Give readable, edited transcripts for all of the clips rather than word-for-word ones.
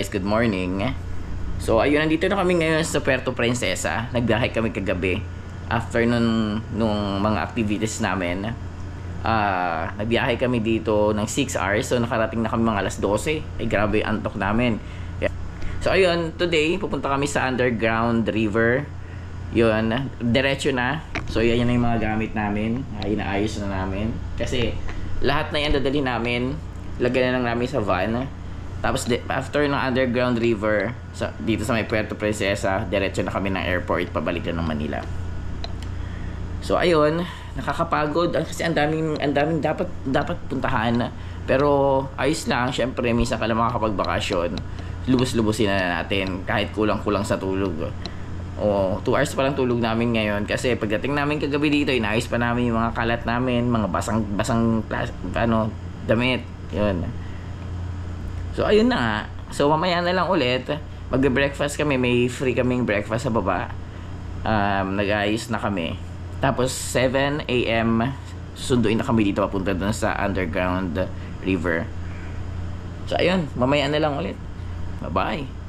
guys, good morning. So ayun, nandito na kami ngayon sa Puerto Princesa. Nagbiyahe kami kagabi after nung mga activities namin. Nagbiyahe kami dito ng 6 hours. So nakarating na kami mga alas 12. Ay grabe antok namin. So ayun, today pupunta kami sa underground river. Yun, diretso na. So yan yung mga gamit namin. Inaayos na namin. Kasi lahat na yan dadali namin. Lagyan na lang namin sa van. Tapos after ng underground river dito sa may Puerto Princesa, diretso na kami ng airport pabalik na ng Manila. So ayun, nakakapagod kasi ang daming dapat puntahan. Pero ayos lang, syempre minsan ka lang makakapagbakasyon. Lubos-lubusin na natin kahit kulang-kulang sa tulog. 2 hours pa lang tulog namin ngayon kasi pagdating namin kagabi dito, inaayos pa namin yung mga kalat namin, mga basang damit. Yun. So ayun na nga. So mamaya na lang ulit magbe-breakfast kami. May free kaming breakfast sa baba. Nag-ayos na kami. Tapos 7 AM susunduin na kami dito papunta dun sa underground river. So ayun, mamaya na lang ulit. Bye-bye.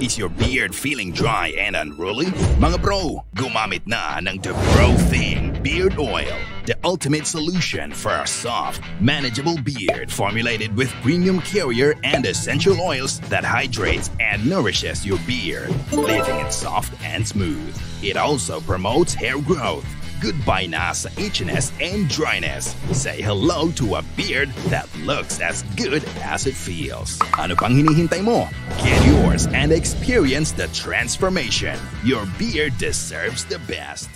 Is your beard feeling dry and unruly? Mga bro, gumamit na ng The Bro Thing Beard Oil. The ultimate solution for a soft, manageable beard formulated with premium carrier and essential oils that hydrates and nourishes your beard, leaving it soft and smooth. It also promotes hair growth. Goodbye na sa itchiness and dryness. Say hello to a beard that looks as good as it feels. Ano pang hinihintay mo? Get yours and experience the transformation. Your beard deserves the best.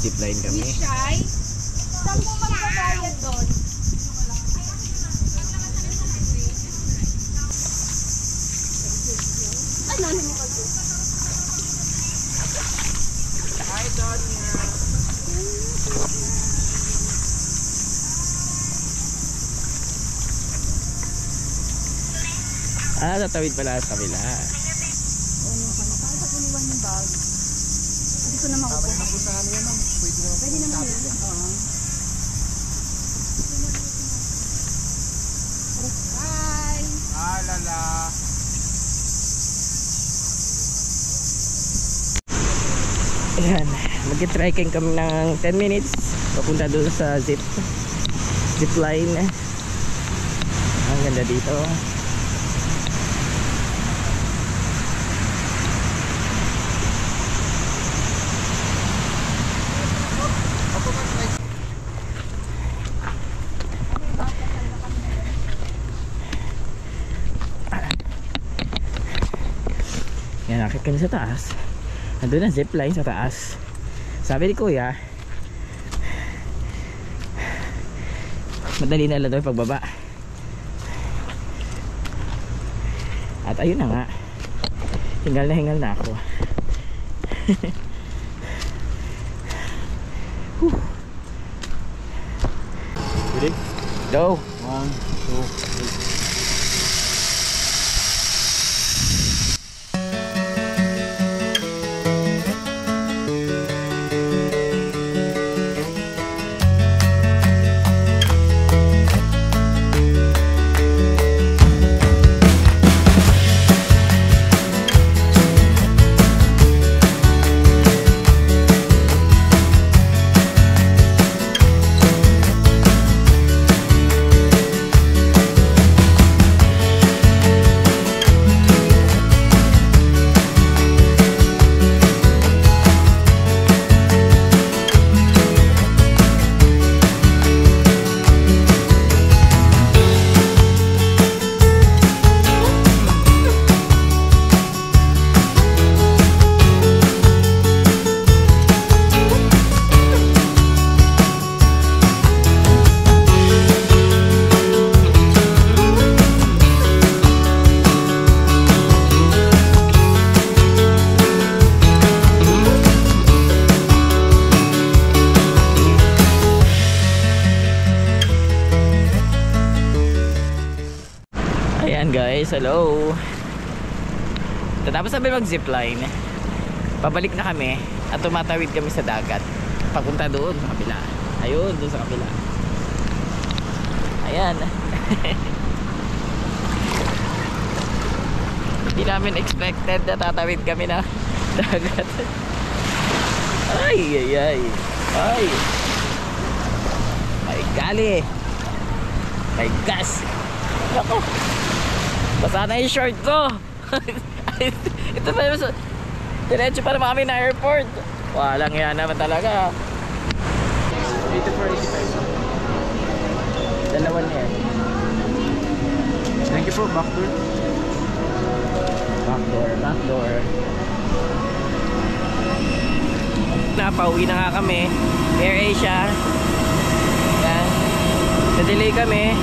Mag-zipline kami. Shy? Saan mo magbabayad doon? Ano mo ka doon? Hi, Donya. Tatawid pala sa kabila. Hindi ko na makukuha. Pwede naman yun. Bye! Alala. Ayan, mag-trekking kami ng 10 minutes papunta doon sa zipline. Ang ganda dito. Yan, nakit kami sa taas. Nandun ang zipline sa taas. Sabi ni kuya, madali na lang daw yung pagbaba. At ayun na nga, hingal na ako. Ready? Go! 1, 2, 3. Ayan guys, hello. Tapos sabi mag-zipline, pabalik na kami at tumatawid kami sa dagat papunta doon sa kabila. Ayun, doon sa kabila. Ayan. Hindi namin expected na tatawid kami na dagat. Ay, ay, ay. Ay. May gali. May gas. Ako. Basa na yung short ko. Ito pa yung diretso pa naman kami na airport. Walang yan naman talaga. 84-85. Dalawa niya. Thank you po, backdoor. Backdoor. Napauwi na nga kami. Air Asia. Yan. Na-delay kami.